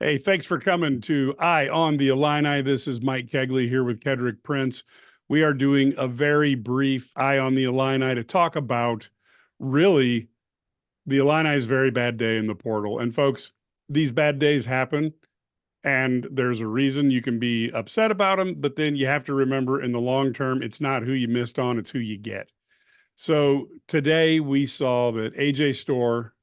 Hey, thanks for coming to Eye on the Illini. This is Mike Cagley here with Kedric Prince. We are doing a very brief Eye on the Illini to talk about really the Illini's very bad day in the portal. And folks, these bad days happen, and there's a reason you can be upset about them, but then you have to remember in the long term, it's not who you missed on, it's who you get. So today we saw that AJ Storr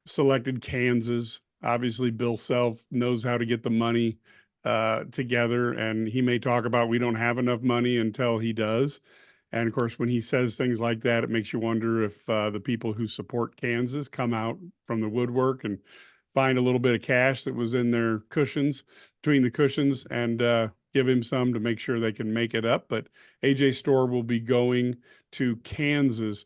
selected Kansas. Obviously, Bill Self knows how to get the money together, and he may talk about we don't have enough money until he does. And of course, when he says things like that, it makes you wonder if the people who support Kansas come out from the woodwork and find a little bit of cash that was in their cushions, between the cushions, and give him some to make sure they can make it up. But AJ Storr will be going to Kansas.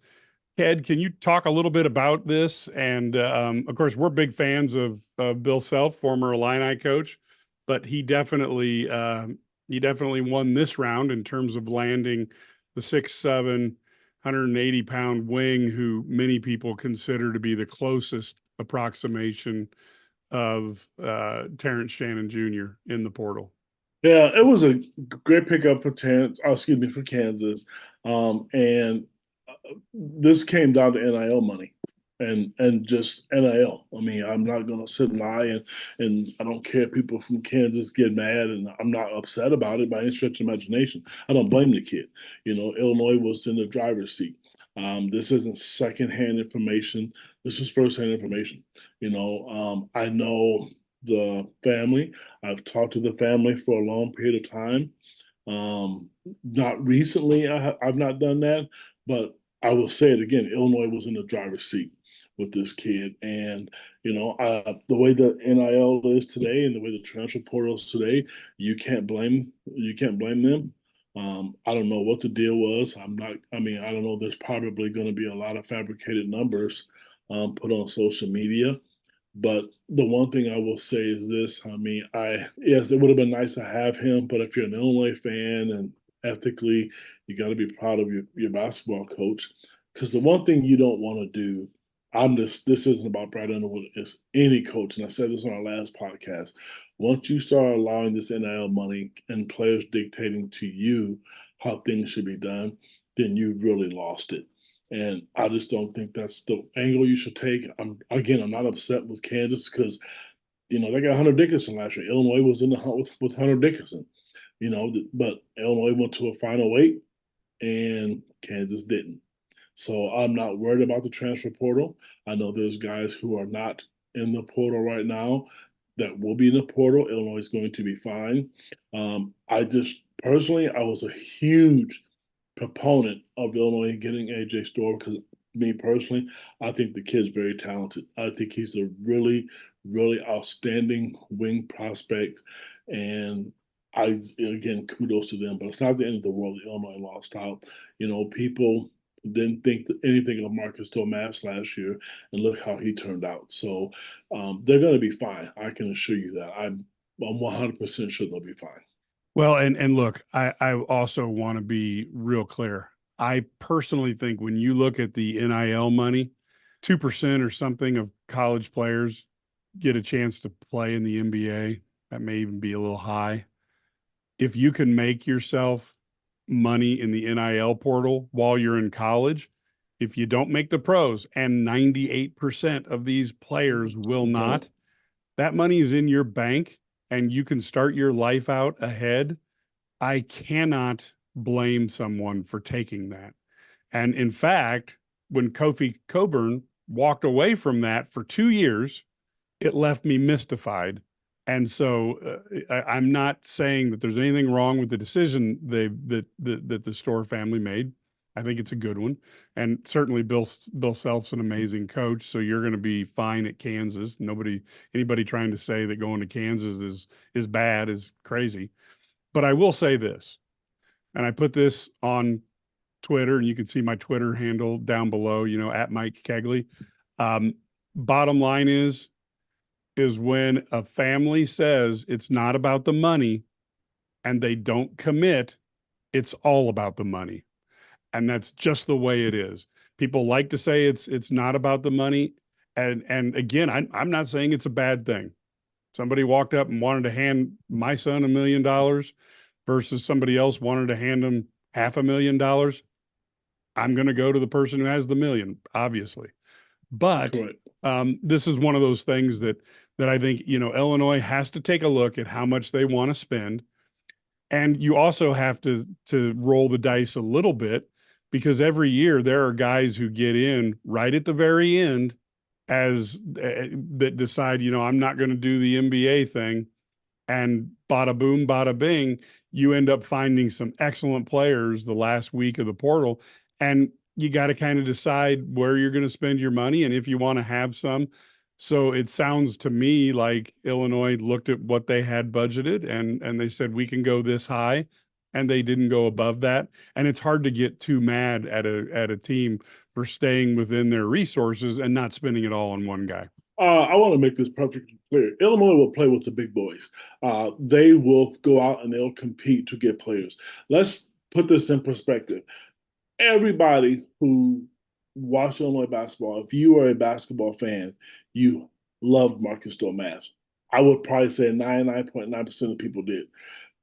Ted, can you talk a little bit about this? And of course, we're big fans of Bill Self, former Illini coach, but he definitely won this round in terms of landing the 6'7", 180-pound wing, who many people consider to be the closest approximation of Terrence Shannon Jr. in the portal. Yeah, it was a great pickup for Kansas. And this came down to NIL money and just NIL. I mean, I'm not going to sit and lie, and I don't care if people from Kansas get mad, and I'm not upset about it by any stretch of imagination. I don't blame the kid. Illinois was in the driver's seat. This isn't secondhand information. This is firsthand information. I know the family. I've talked to the family for a long period of time. Not recently, I've not done that, but I will say it again. Illinois was in the driver's seat with this kid, and the way the NIL is today, and the way the transfer portal is today, you can't blame them. I don't know what the deal was. I'm not. I mean, I don't know. There's probably going to be a lot of fabricated numbers put on social media. But the one thing I will say is this. I mean, yes, it would have been nice to have him, but if you're an Illinois fan and ethically, you got to be proud of your basketball coach. Because the one thing you don't want to do, this isn't about Brad Underwood, it's any coach. And I said this on our last podcast. Once you start allowing this NIL money and players dictating to you how things should be done, then you've really lost it. And I just don't think that's the angle you should take. I'm not upset with Kansas because they got Hunter Dickinson last year. Illinois was in the hunt with Hunter Dickinson, but Illinois went to a final eight and Kansas didn't. So I'm not worried about the transfer portal. I know there's guys who are not in the portal right now that will be in the portal. Illinois is going to be fine. I just personally, I was a huge proponent of Illinois getting AJ Storr because me personally, I think the kid's very talented. I think he's a really, really outstanding wing prospect. And again, kudos to them, but it's not the end of the world that Illinois lost out. People didn't think anything of Marcus Domask last year, and look how he turned out. So they're going to be fine. I can assure you that. I'm 100% sure they'll be fine. Well, and look, I also want to be real clear. I personally think when you look at the NIL money, 2% or something of college players get a chance to play in the NBA. That may even be a little high. If you can make yourself money in the NIL portal while you're in college, if you don't make the pros, and 98% of these players will not, that money is in your bank and you can start your life out ahead. I cannot blame someone for taking that. And in fact, when Kofi Coburn walked away from that for 2 years, it left me mystified. And so I'm not saying that there's anything wrong with the decision that the Storr family made. I think it's a good one, and certainly Bill Self's an amazing coach. So you're going to be fine at Kansas. Anybody trying to say that going to Kansas is bad is crazy. But I will say this, and I put this on Twitter, and you can see my Twitter handle down below. At Mike Cagley. Bottom line is when a family says it's not about the money and they don't commit, it's all about the money. And that's just the way it is. People like to say it's not about the money. And again, I'm not saying it's a bad thing. somebody walked up and wanted to hand my son $1 million versus somebody else wanted to hand him $500,000, I'm going to go to the person who has the million, obviously. But Correct. this is one of those things that I think, Illinois has to take a look at how much they want to spend. And you also have to roll the dice a little bit, because every year there are guys who get in right at the very end as that decide, I'm not going to do the NBA thing, and bada boom, bada bing, you end up finding some excellent players the last week of the portal, and you got to kind of decide where you're going to spend your money and if you want to have some. So it sounds to me like Illinois looked at what they had budgeted and they said, we can go this high, and they didn't go above that. And it's hard to get too mad at a team for staying within their resources and not spending it all on one guy. I want to make this perfectly clear. Illinois will play with the big boys. They will go out and they'll compete to get players. Let's put this in perspective. Everybody who watched Illinois basketball, if you are a basketball fan, you loved Marcus Domask. I would probably say 99.9% of people did.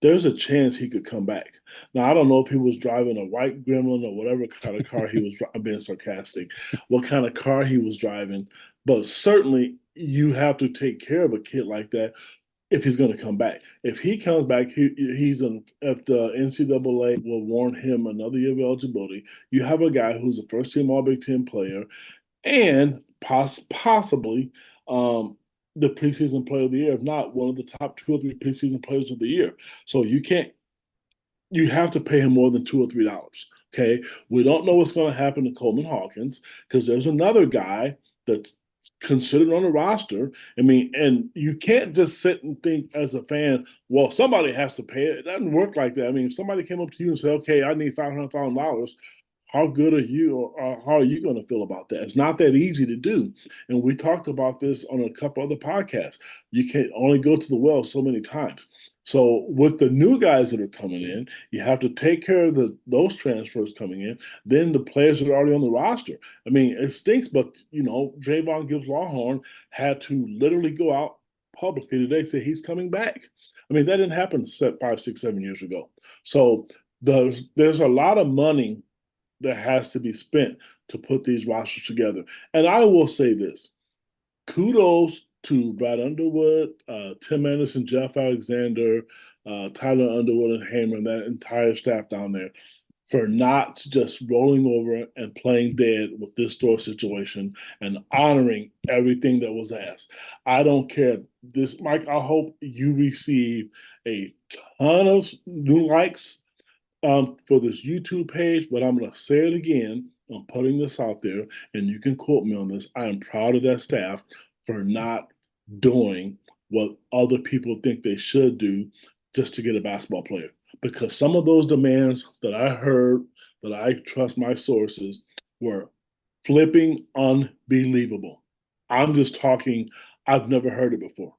There's a chance he could come back. Now, I don't know if he was driving a white Gremlin or whatever kind of car he was I'm being sarcastic, what kind of car he was driving, but certainly you have to take care of a kid like that if he's going to come back. If he comes back, he's if the NCAA will warn him another year of eligibility. You have a guy who's a first-team All-Big Ten player and possibly the preseason player of the year, if not one of the top 2 or 3 preseason players of the year. So you have to pay him more than $2 or $3. Okay. We don't know what's going to happen to Coleman Hawkins because there's another guy that's considered on the roster. I mean, and you can't just sit and think as a fan, well, somebody has to pay it. It doesn't work like that. I mean, if somebody came up to you and said, okay, I need $500,000, how good are you, or how are you going to feel about that? It's not that easy to do. And we talked about this on a couple other podcasts. You can only go to the well so many times. So with the new guys that are coming in, you have to take care of those transfers coming in, then the players that are already on the roster. I mean, it stinks, but, Javon Gibbs-Lawhorn had to literally go out publicly today, say he's coming back. I mean, that didn't happen 5, 6, 7 years ago. So there's a lot of money that has to be spent to put these rosters together. And I will say this, kudos to Brad Underwood, Tim Anderson, Jeff Alexander, Tyler Underwood, and Hamer, and that entire staff down there for not just rolling over and playing dead with this Storr situation and honoring everything that was asked. I don't care. Mike, I hope you receive a ton of new likes for this YouTube page, but I'm going to say it again. I'm putting this out there, and you can quote me on this. I am proud of that staff for not doing what other people think they should do just to get a basketball player. Because some of those demands that I heard, that I trust my sources, were flipping unbelievable. I'm just talking, I've never heard it before.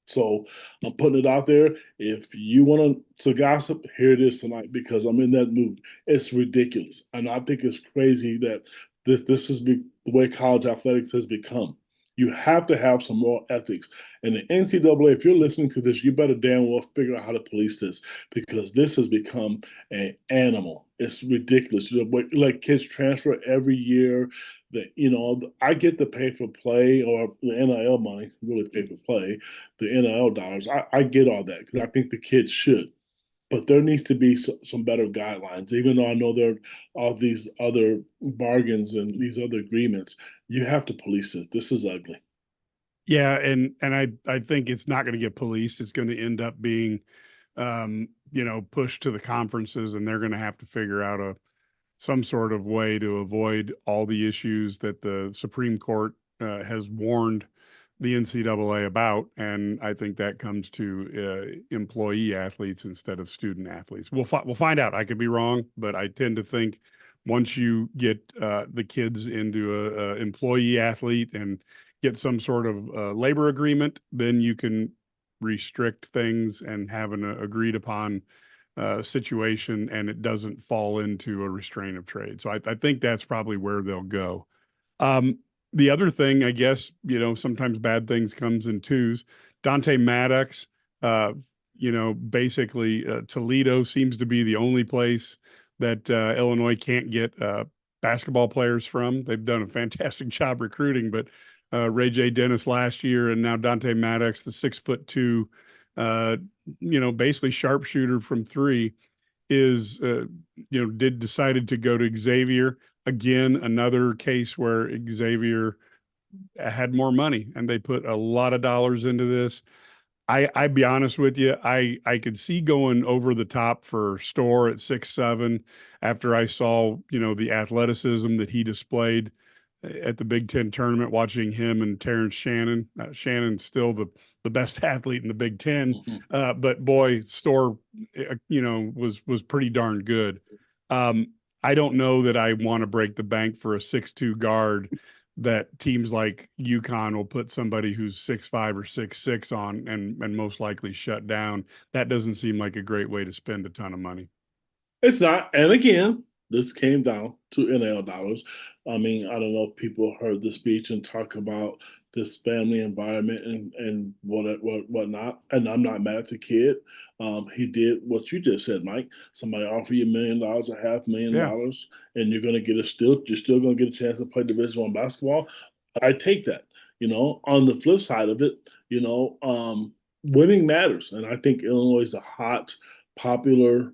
So I'm putting it out there. If you want to gossip, here it is tonight because I'm in that mood. It's ridiculous. And I think it's crazy that this is the way college athletics has become. You have to have some moral ethics. And the NCAA, if you're listening to this, you better damn well figure out how to police this because this has become an animal. It's ridiculous. Like kids transfer every year. I get the pay for play or the NIL money, really pay for play, the NIL dollars. I get all that because I think the kids should. But there needs to be some better guidelines. Even though I know there are all these other bargains and these other agreements, you have to police this. This is ugly. Yeah, and I think it's not going to get policed. It's going to end up being, pushed to the conferences, and they're going to have to figure out some sort of way to avoid all the issues that the Supreme Court has warned the NCAA about. And I think that comes to employee athletes instead of student athletes. We'll find out. I could be wrong, but I tend to think once you get the kids into a employee athlete and get some sort of labor agreement, then you can restrict things and have an agreed upon situation, and it doesn't fall into a restraint of trade. So I think that's probably where they'll go. The other thing, I guess, sometimes bad things comes in twos. Dante Maddix, basically Toledo seems to be the only place that Illinois can't get basketball players from. They've done a fantastic job recruiting, but Ray J. Dennis last year and now Dante Maddix, the 6'2", basically sharpshooter from three, is decided to go to Xavier. Again, another case where Xavier had more money and they put a lot of dollars into this. I'd be honest with you, I could see going over the top for Storr at 6'7" after I saw the athleticism that he displayed at the Big Ten tournament, watching him and Terrence Shannon. Shannon's still the best athlete in the Big Ten, but boy, Storr, was pretty darn good. I don't know that I want to break the bank for a 6'2" guard that teams like UConn will put somebody who's 6'5" or 6'6" on and most likely shut down. That doesn't seem like a great way to spend a ton of money. It's not. And again, this came down to NIL dollars. I mean, I don't know if people heard the speech and talk about this family environment and whatnot. And I'm not mad at the kid. He did what you just said, Mike. Somebody offer you $1 million, $500,000, and you're still gonna get a chance to play Division I basketball. I take that. On the flip side of it, winning matters. And I think Illinois is a hot, popular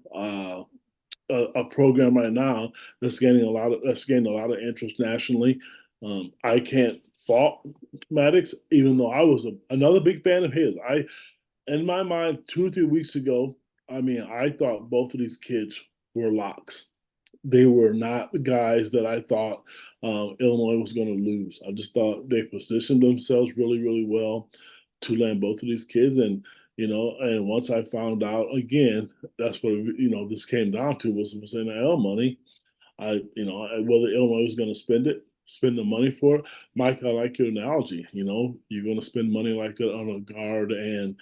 a program right now that's gaining a lot of interest nationally. I can't fault Maddox, even though I was another big fan of his. In my mind, 2 or 3 weeks ago, I mean, I thought both of these kids were locks. They were not guys that I thought Illinois was going to lose. I just thought they positioned themselves really, really well to land both of these kids. And once I found out, again, that's what this came down to was NIL money. Whether Illinois was going to spend the money for it. Mike, I like your analogy. You're going to spend money like that on a guard, and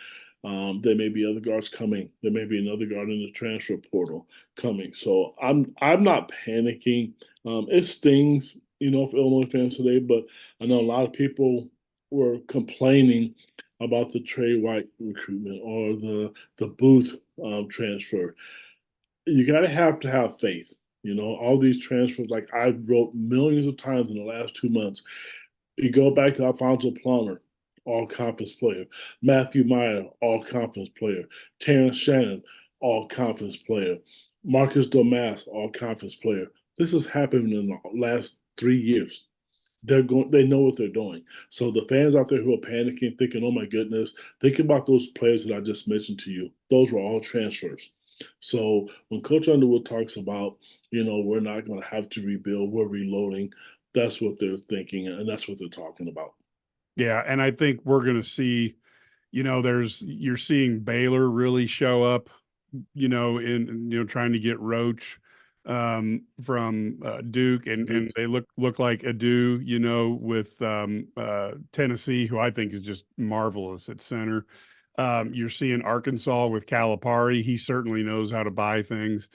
there may be other guards coming. There may be another guard in the transfer portal coming. So I'm not panicking. It stings, for Illinois fans today, but I know a lot of people were complaining about the Trey White recruitment or the Booth transfer. You got to have faith. All these transfers, like I wrote millions of times in the last 2 months. You go back to Alfonso Plummer, all conference player. Matthew Meyer, all conference player. Terrence Shannon, all conference player. Marcus Domas, all conference player. This has happened in the last 3 years. They know what they're doing. So the fans out there who are panicking, thinking, oh my goodness, think about those players that I just mentioned to you. Those were all transfers. So when Coach Underwood talks about, we're not going to have to rebuild, we're reloading, that's what they're thinking, and that's what they're talking about. Yeah, and I think we're going to see, you're seeing Baylor really show up, in trying to get Roach from Duke, and they look like Adu, with Tennessee, who I think is just marvelous at center. You're seeing Arkansas with Calipari. He certainly knows how to buy things.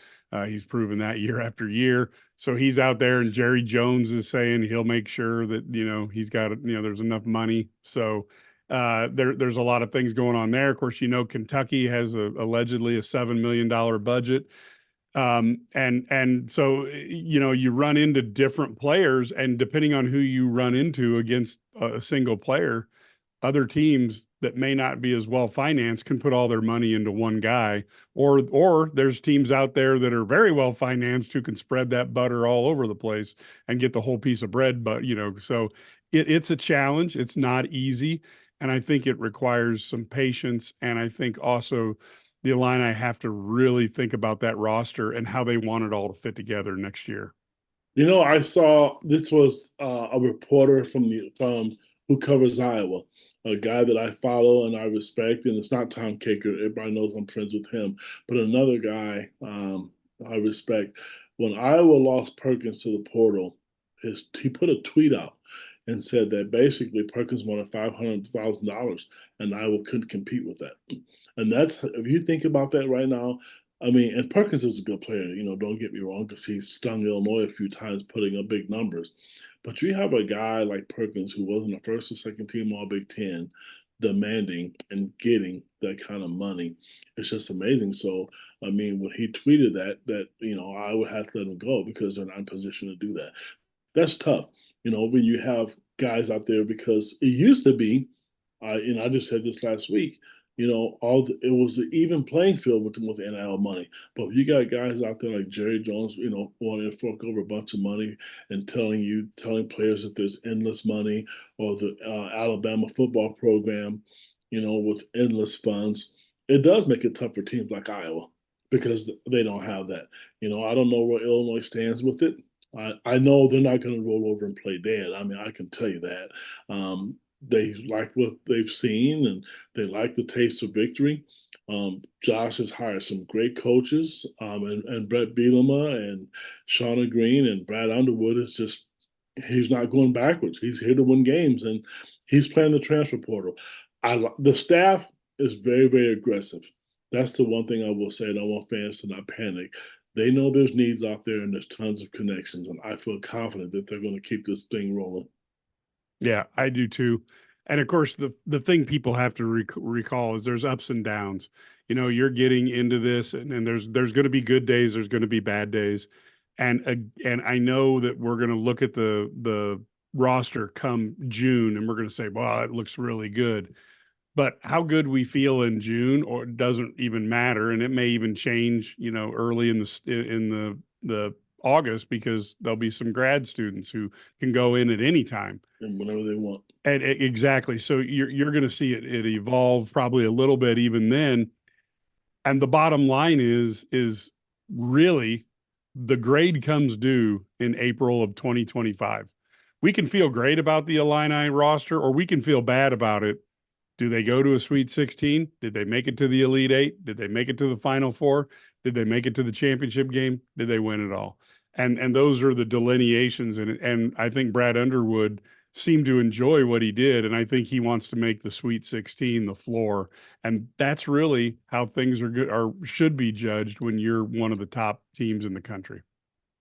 He's proven that year after year. So he's out there, and Jerry Jones is saying he'll make sure that, he's got, there's enough money. So there's a lot of things going on there. Of course, Kentucky has allegedly a $7 million budget. And so, you run into different players, and depending on who you run into against a single player, other teams that may not be as well financed can put all their money into one guy, or there's teams out there that are very well financed who can spread that butter all over the place and get the whole piece of bread. But, so it's a challenge. It's not easy. And I think it requires some patience. And I think also the Illini have to really think about that roster and how they want it all to fit together next year. I saw this was a reporter from who covers Iowa, a guy that I follow and I respect, and it's not Tom Caker. Everybody knows I'm friends with him, but another guy I respect. When Iowa lost Perkins to the portal, he put a tweet out and said that basically Perkins wanted $500,000 and Iowa couldn't compete with that. And that's, if you think about that right now, I mean, and Perkins is a good player, don't get me wrong, because he's stung Illinois a few times putting up big numbers. But you have a guy like Perkins who wasn't the first or second team All Big Ten, demanding and getting that kind of money. It's just amazing. So, I mean, when he tweeted that, I would have to let him go because they're not in position to do that. That's tough, when you have guys out there because it used to be, I just said this last week, it was an even playing field with NIL money. But if you got guys out there like Jerry Jones, wanting to fork over a bunch of money and telling players that there's endless money, or the Alabama football program, with endless funds, it does make it tough for teams like Iowa because they don't have that. I don't know where Illinois stands with it. I know they're not going to roll over and play dead. I mean, I can tell you that. They like what they've seen and they like the taste of victory. Josh has hired some great coaches, and Brett Bielema and Shauna Green and Brad Underwood is just, he's not going backwards. He's here to win games and he's playing the transfer portal. The staff is very, very aggressive. That's the one thing I will say, and I want fans to not panic. They know there's needs out there and there's tons of connections, and I feel confident that they're going to keep this thing rolling. Yeah, I do too. And of course, the thing people have to recall is there's ups and downs. You're getting into this, and there's going to be good days, there's going to be bad days, and I know that we're going to look at the roster come June, and we're going to say, "Well, it looks really good." But how good we feel in June or doesn't even matter, and it may even change, early in the August, because there'll be some grad students who can go in at any time. And whenever they want. And exactly. So you're going to see it evolve probably a little bit even then. And the bottom line is really the grade comes due in April of 2025. We can feel great about the Illini roster, or we can feel bad about it. Do they go to a Sweet 16? Did they make it to the Elite Eight? Did they make it to the Final Four? Did they make it to the championship game? Did they win it all? And those are the delineations. And I think Brad Underwood seemed to enjoy what he did, and I think he wants to make the Sweet 16 the floor. And that's really how things are good, or should be judged when you're one of the top teams in the country.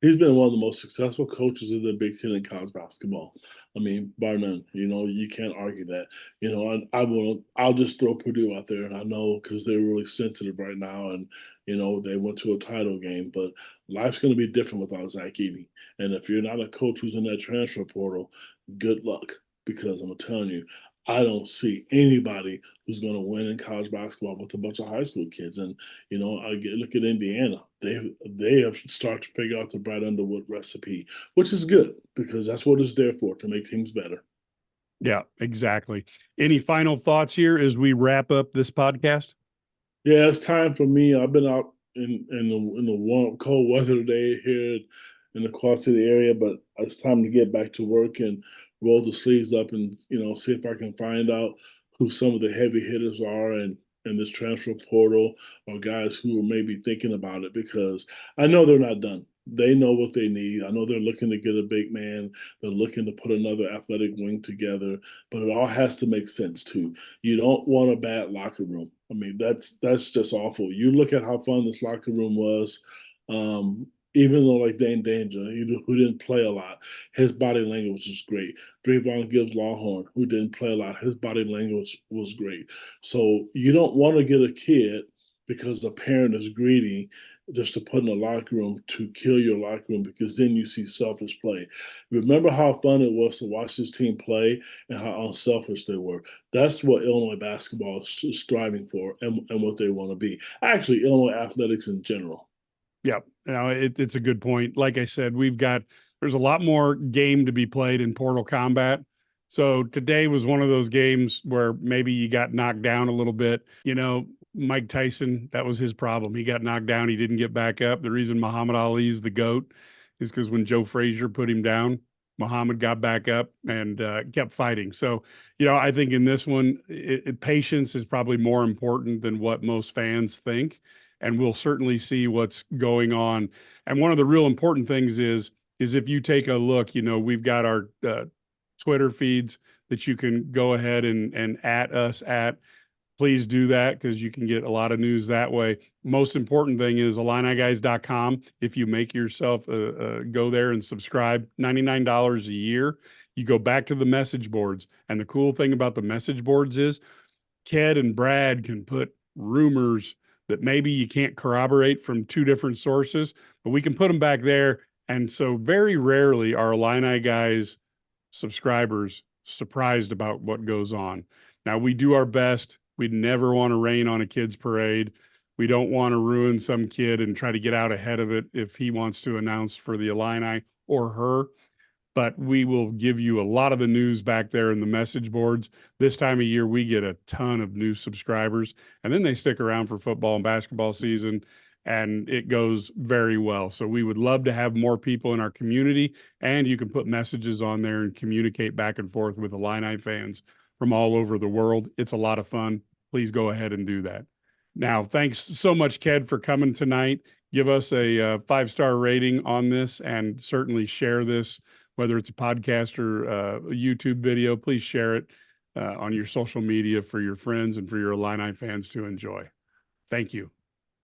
He's been one of the most successful coaches in the Big Ten in college basketball. I mean, bar none. You can't argue that. I'll just throw Purdue out there, and I know because they're really sensitive right now, and they went to a title game. But life's going to be different without Zach Edey. And if you're not a coach who's in that transfer portal, good luck, because I'm telling you, I don't see anybody who's going to win in college basketball with a bunch of high school kids. And look at Indiana; they have started to figure out the Brad Underwood recipe, which is good because that's what it's there for, to make teams better. Yeah, exactly. Any final thoughts here as we wrap up this podcast? Yeah, it's time for me. I've been out in the warm, cold weather today here in the Quad City area, but it's time to get back to work and roll the sleeves up and see if I can find out who some of the heavy hitters are and in this transfer portal, or guys who are maybe thinking about it, because I know they're not done. They know what they need. I know they're looking to get a big man. They're looking to put another athletic wing together, but it all has to make sense too. You don't want a bad locker room. I mean, that's just awful. You look at how fun this locker room was. Even though like Dane Danger, who didn't play a lot, his body language was great. Drayvon Gibbs Lawhorn, who didn't play a lot, his body language was great. So you don't want to get a kid because the parent is greedy just to put in a locker room to kill your locker room, because then you see selfish play. Remember how fun it was to watch this team play and how unselfish they were. That's what Illinois basketball is striving for, and what they want to be. Actually, Illinois athletics in general. Yeah, it's a good point. Like I said, there's a lot more game to be played in Portal Combat. So today was one of those games where maybe you got knocked down a little bit. Mike Tyson, that was his problem. He got knocked down. He didn't get back up. The reason Muhammad Ali's the GOAT is because when Joe Frazier put him down, Muhammad got back up and kept fighting. So, I think in this one, patience is probably more important than what most fans think. And we'll certainly see what's going on. And one of the real important things is if you take a look, we've got our Twitter feeds that you can go ahead and at us at. Please do that, because you can get a lot of news that way. Most important thing is IlliniGuys.com. If you make yourself go there and subscribe, $99 a year, you go back to the message boards. And the cool thing about the message boards is Ked and Brad can put rumors that maybe you can't corroborate from two different sources, but we can put them back there. And so very rarely are Illini guys subscribers surprised about what goes on. Now we do our best. We'd never want to rain on a kid's parade. We don't want to ruin some kid and try to get out ahead of it if he wants to announce for the Illini or her. But we will give you a lot of the news back there in the message boards. This time of year, we get a ton of new subscribers, and then they stick around for football and basketball season, and it goes very well. So we would love to have more people in our community, and you can put messages on there and communicate back and forth with Illini fans from all over the world. It's a lot of fun. Please go ahead and do that. Now, thanks so much, Ked, for coming tonight. Give us a 5-star rating on this, and certainly share this, whether it's a podcast or a YouTube video. Please share it on your social media for your friends and for your Illini fans to enjoy. Thank you.